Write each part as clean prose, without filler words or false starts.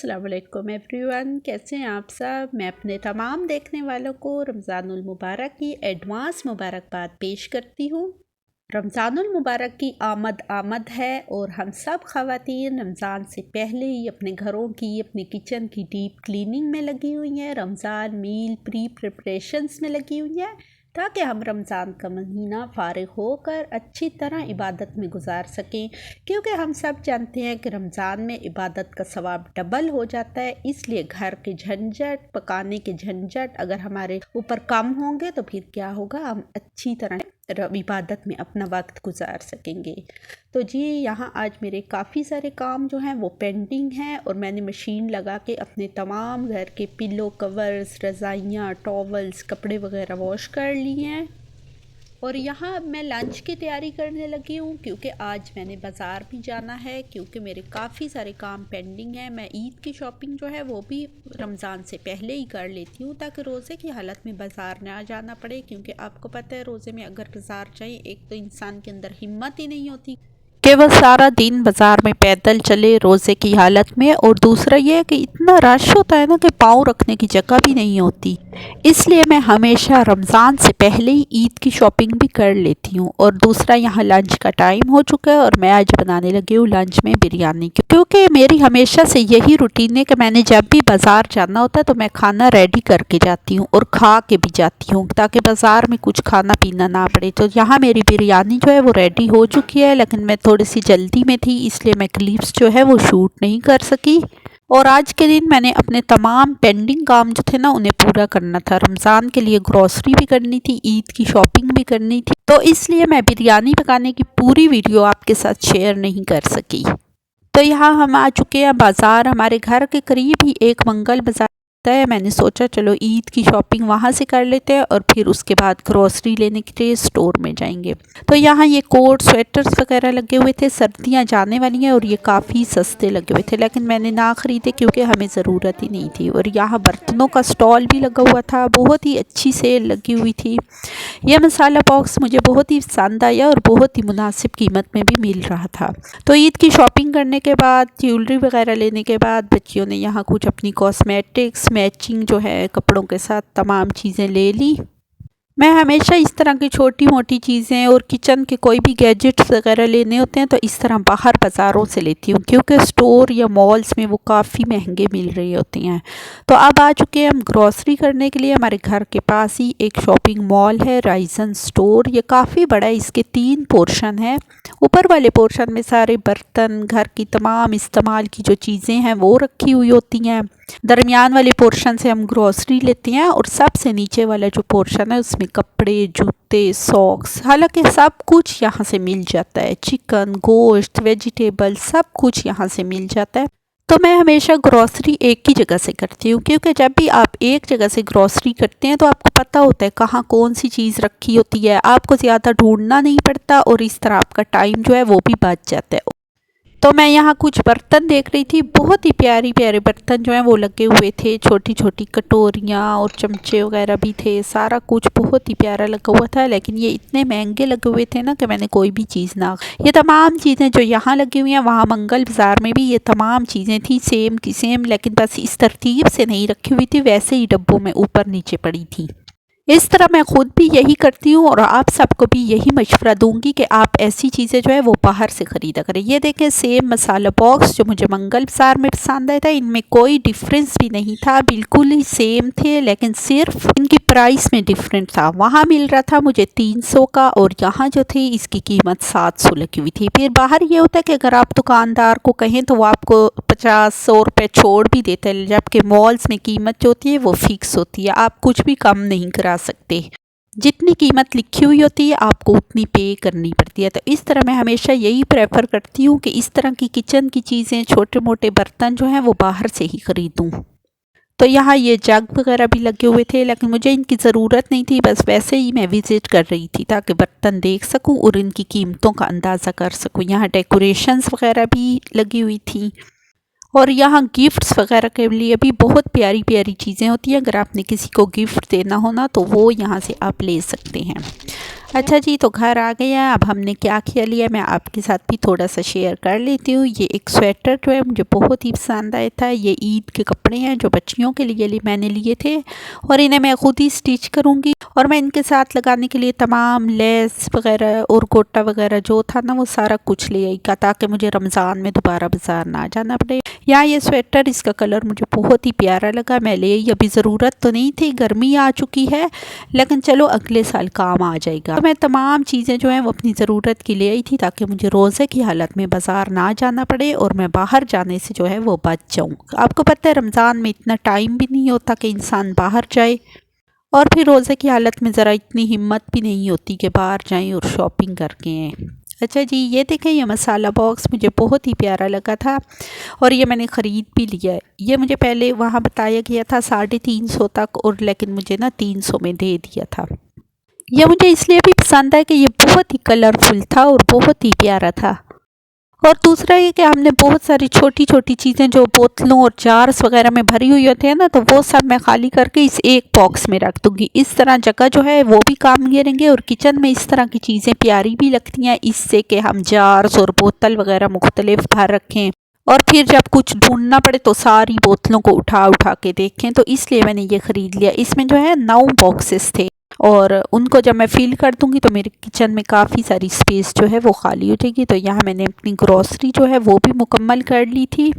अस्सलाम वालेकुम एवरीवन, कैसे हैं आप सब। मैं अपने तमाम देखने वालों को रमज़ानुल मुबारक की एडवांस मुबारकबाद पेश करती हूँ। रमज़ानुल मुबारक की आमद आमद है और हम सब ख़वातीन रमज़ान से पहले ही अपने घरों की, अपने किचन की डीप क्लीनिंग में लगी हुई हैं। रमज़ान मील प्री प्रिपरेशंस में लगी हुई हैं ताकि हम रमज़ान का महीना फ़ारिग होकर अच्छी तरह इबादत में गुजार सकें, क्योंकि हम सब जानते हैं कि रमज़ान में इबादत का सवाब डबल हो जाता है। इसलिए घर के झंझट, पकाने के झंझट अगर हमारे ऊपर कम होंगे तो फिर क्या होगा, हम अच्छी तरह इबादत में अपना वक्त गुजार सकेंगे। तो जी यहाँ आज मेरे काफ़ी सारे काम जो हैं वो पेंडिंग हैं और मैंने मशीन लगा के अपने तमाम घर के पिलो कवर्स, रज़ाइयाँ, टॉवल्स, कपड़े वगैरह वॉश कर लिए हैं। और यहाँ अब मैं लंच की तैयारी करने लगी हूँ, क्योंकि आज मैंने बाज़ार भी जाना है, क्योंकि मेरे काफ़ी सारे काम पेंडिंग हैं। मैं ईद की शॉपिंग जो है वो भी रमज़ान से पहले ही कर लेती हूँ ताकि रोज़े की हालत में बाज़ार ना जाना पड़े, क्योंकि आपको पता है रोज़े में अगर बाज़ार जाए एक तो इंसान के अंदर हिम्मत ही नहीं होती कि वह सारा दिन बाज़ार में पैदल चले रोज़े की हालत में, और दूसरा ये है कि इतना रश होता है ना कि पाँव रखने की जगह भी नहीं होती। इसलिए मैं हमेशा रमज़ान से पहले ही ईद की शॉपिंग भी कर लेती हूँ। और दूसरा यहाँ लंच का टाइम हो चुका है और मैं आज बनाने लगी हूँ लंच में बिरयानी, क्योंकि मेरी हमेशा से यही रूटीन है कि मैंने जब भी बाज़ार जाना होता है तो मैं खाना रेडी करके जाती हूँ और खा के भी जाती हूँ ताकि बाज़ार में कुछ खाना पीना ना पड़े। तो यहाँ मेरी बिरयानी जो है वो रेडी हो चुकी है, लेकिन मैं थोड़ी सी जल्दी में थी इसलिए मैं क्लिप्स जो है वो शूट नहीं कर सकी। और आज के दिन मैंने अपने तमाम पेंडिंग काम जो थे ना उन्हें पूरा करना था। रमज़ान के लिए ग्रॉसरी भी करनी थी, ईद की शॉपिंग भी करनी थी, तो इसलिए मैं बिरयानी पकाने की पूरी वीडियो आपके साथ शेयर नहीं कर सकी। तो यहाँ हम आ चुके हैं बाज़ार। हमारे घर के करीब ही एक मंगल बाज़ार है। मैंने सोचा चलो ईद की शॉपिंग वहाँ से कर लेते हैं और फिर उसके बाद ग्रोसरी लेने के लिए स्टोर में जाएंगे। तो यहाँ ये कोट स्वेटर्स वगैरह लगे हुए थे, सर्दियाँ जाने वाली हैं और ये काफ़ी सस्ते लगे हुए थे, लेकिन मैंने ना ख़रीदे क्योंकि हमें ज़रूरत ही नहीं थी। और यहाँ बर्तनों का स्टॉल भी लगा हुआ था, बहुत ही अच्छी सेल लगी हुई थी। यह मसाला बॉक्स मुझे बहुत ही पसंद आया और बहुत ही मुनासिब कीमत में भी मिल रहा था। तो ईद की शॉपिंग करने के बाद, ज्वेलरी वगैरह लेने के बाद बच्चियों ने यहाँ कुछ अपनी कॉस्मेटिक्स मैचिंग जो है कपड़ों के साथ तमाम चीज़ें ले ली। मैं हमेशा इस तरह की छोटी मोटी चीज़ें और किचन के कोई भी गैजेट्स वगैरह लेने होते हैं तो इस तरह बाहर बाज़ारों से लेती हूँ, क्योंकि स्टोर या मॉल्स में वो काफ़ी महंगे मिल रही होती हैं। तो अब आ चुके हैं हम ग्रॉसरी करने के लिए। हमारे घर के पास ही एक शॉपिंग मॉल है, राइजन स्टोर। ये काफ़ी बड़ा है, इसके 3 पोर्शन है। ऊपर वाले पोर्शन में सारे बर्तन, घर की तमाम इस्तेमाल की जो चीज़ें हैं वो रखी हुई होती हैं। दरमियान वाले पोर्शन से हम ग्रॉसरी लेते हैं और सबसे नीचे वाला जो पोर्शन है उसमें कपड़े, जूते, सॉक्स, हालांकि सब कुछ यहाँ से मिल जाता है। चिकन, गोश्त, वेजिटेबल सब कुछ यहाँ से मिल जाता है। तो मैं हमेशा ग्रॉसरी एक ही जगह से करती हूँ, क्योंकि जब भी आप एक जगह से ग्रॉसरी करते हैं तो आपको पता होता है कहाँ कौन सी चीज़ रखी होती है, आपको ज़्यादा ढूंढना नहीं पड़ता और इस तरह आपका टाइम जो है वो भी बच जाता है। तो मैं यहाँ कुछ बर्तन देख रही थी, बहुत ही प्यारी प्यारे बर्तन जो हैं वो लगे हुए थे। छोटी छोटी कटोरियाँ और चमचे वगैरह भी थे, सारा कुछ बहुत ही प्यारा लगा हुआ था। लेकिन ये इतने महंगे लगे हुए थे ना कि मैंने कोई भी चीज़ ना, ये तमाम चीज़ें जो यहाँ लगी हुई हैं वहाँ मंगल बाज़ार में भी ये तमाम चीज़ें थी सेम की सेम, लेकिन बस इस तरतीब से नहीं रखी हुई थी, वैसे ही डब्बों में ऊपर नीचे पड़ी थी। इस तरह मैं ख़ुद भी यही करती हूँ और आप सबको भी यही मशवरा दूंगी कि आप ऐसी चीज़ें जो है वो बाहर से ख़रीदा करें। ये देखें सेम मसाला बॉक्स जो मुझे मंगल बाज़ार में पसंद आया था, इनमें कोई डिफरेंस भी नहीं था, बिल्कुल ही सेम थे, लेकिन सिर्फ इनकी प्राइस में डिफरेंट था। वहाँ मिल रहा था मुझे 300 का और यहाँ जो थी इसकी कीमत 700 लगी हुई थी। फिर बाहर ये होता है कि अगर आप दुकानदार को कहें तो वो आपको 50-100 रुपये छोड़ भी देते हैं, जबकि मॉल्स में कीमत जो होती है वो फिक्स होती है, आप कुछ भी कम नहीं करा सकते। जितनी कीमत लिखी हुई होती है आपको उतनी पे करनी पड़ती है। तो इस तरह मैं हमेशा यही प्रेफर करती हूँ कि इस तरह की किचन की चीज़ें, छोटे मोटे बर्तन जो हैं वो बाहर से ही ख़रीदूँ। तो यहाँ ये जग वगैरह भी लगे हुए थे, लेकिन मुझे इनकी ज़रूरत नहीं थी, बस वैसे ही मैं विज़िट कर रही थी ताकि बर्तन देख सकूं और इनकी कीमतों का अंदाज़ा कर सकूं। यहाँ डेकोरेशंस वगैरह भी लगी हुई थी और यहाँ गिफ्ट्स वगैरह के लिए भी बहुत प्यारी प्यारी चीज़ें होती हैं। अगर आपने किसी को गिफ्ट देना हो ना तो वो यहाँ से आप ले सकते हैं। अच्छा जी, तो घर आ गए हैं। अब हमने क्या किया लिया मैं आपके साथ भी थोड़ा सा शेयर कर लेती हूँ। ये एक स्वेटर जो है मुझे बहुत ही पसंद आया था। ये ईद के कपड़े हैं जो बच्चियों के लिए मैंने लिए थे और इन्हें मैं खुद ही स्टिच करूँगी। और मैं इनके साथ लगाने के लिए तमाम लेस वगैरह और गोटा वगैरह जो था ना वो सारा कुछ ले आई का, ताकि मुझे रमज़ान में दोबारा बाज़ार ना जाना पड़े। यहाँ ये स्वेटर, इसका कलर मुझे बहुत ही प्यारा लगा, मैं ले आई। अभी ज़रूरत तो नहीं थी, गर्मी आ चुकी है, लेकिन चलो अगले साल काम आ जाएगा। तो मैं तमाम चीज़ें जो हैं वो अपनी ज़रूरत की ले आई थी, ताकि मुझे रोज़े की हालत में बाज़ार ना जाना पड़े और मैं बाहर जाने से जो है वो बच जाऊँ। आपको पता है रमज़ान में इतना टाइम भी नहीं होता कि इंसान बाहर जाए, और फिर रोज़े की हालत में ज़रा इतनी हिम्मत भी नहीं होती कि बाहर जाएं और शॉपिंग करके आएँ। अच्छा जी, ये देखें, ये मसाला बॉक्स मुझे बहुत ही प्यारा लगा था और ये मैंने ख़रीद भी लिया है। ये मुझे पहले वहाँ बताया गया था 350 तक, और लेकिन मुझे ना 300 में दे दिया था। यह मुझे इसलिए भी पसंद है कि ये बहुत ही कलरफुल था और बहुत ही प्यारा था। और दूसरा ये कि हमने बहुत सारी छोटी छोटी चीज़ें जो बोतलों और जार्स वगैरह में भरी हुई होती है ना, तो वो सब मैं खाली करके इस एक बॉक्स में रख दूँगी। इस तरह जगह जो है वो भी काम घेरेंगे और किचन में इस तरह की चीज़ें प्यारी भी लगती हैं, इससे कि हम जार्स और बोतल वगैरह मुख्तलिफ भर रखें और फिर जब कुछ ढूंढना पड़े तो सारी बोतलों को उठा उठा के देखें। तो इसलिए मैंने ये ख़रीद लिया। इसमें जो है 9 बॉक्सेस थे और उनको जब मैं फ़िल कर दूंगी तो मेरे किचन में काफ़ी सारी स्पेस जो है वो खाली हो जाएगी। तो यहाँ मैंने अपनी ग्रॉसरी जो है वो भी मुकम्मल कर ली थी।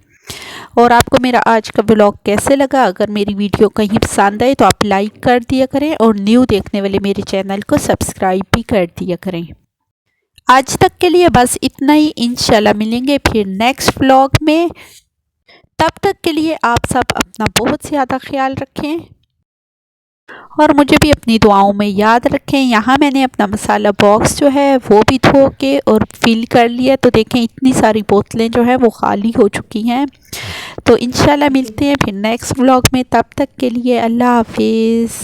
और आपको मेरा आज का व्लॉग कैसे लगा? अगर मेरी वीडियो कहीं पसंद आए तो आप लाइक कर दिया करें और न्यू देखने वाले मेरे चैनल को सब्सक्राइब भी कर दिया करें। आज तक के लिए बस इतना ही। इंशाल्लाह मिलेंगे फिर नेक्स्ट व्लॉग में। तब तक के लिए आप सब अपना बहुत ज़्यादा ख्याल रखें और मुझे भी अपनी दुआओं में याद रखें। यहाँ मैंने अपना मसाला बॉक्स जो है वो भी धो के और फिल कर लिया। तो देखें इतनी सारी बोतलें जो है वो खाली हो चुकी हैं। तो इंशाल्लाह मिलते हैं फिर नेक्स्ट व्लॉग में। तब तक के लिए अल्लाह हाफिज़।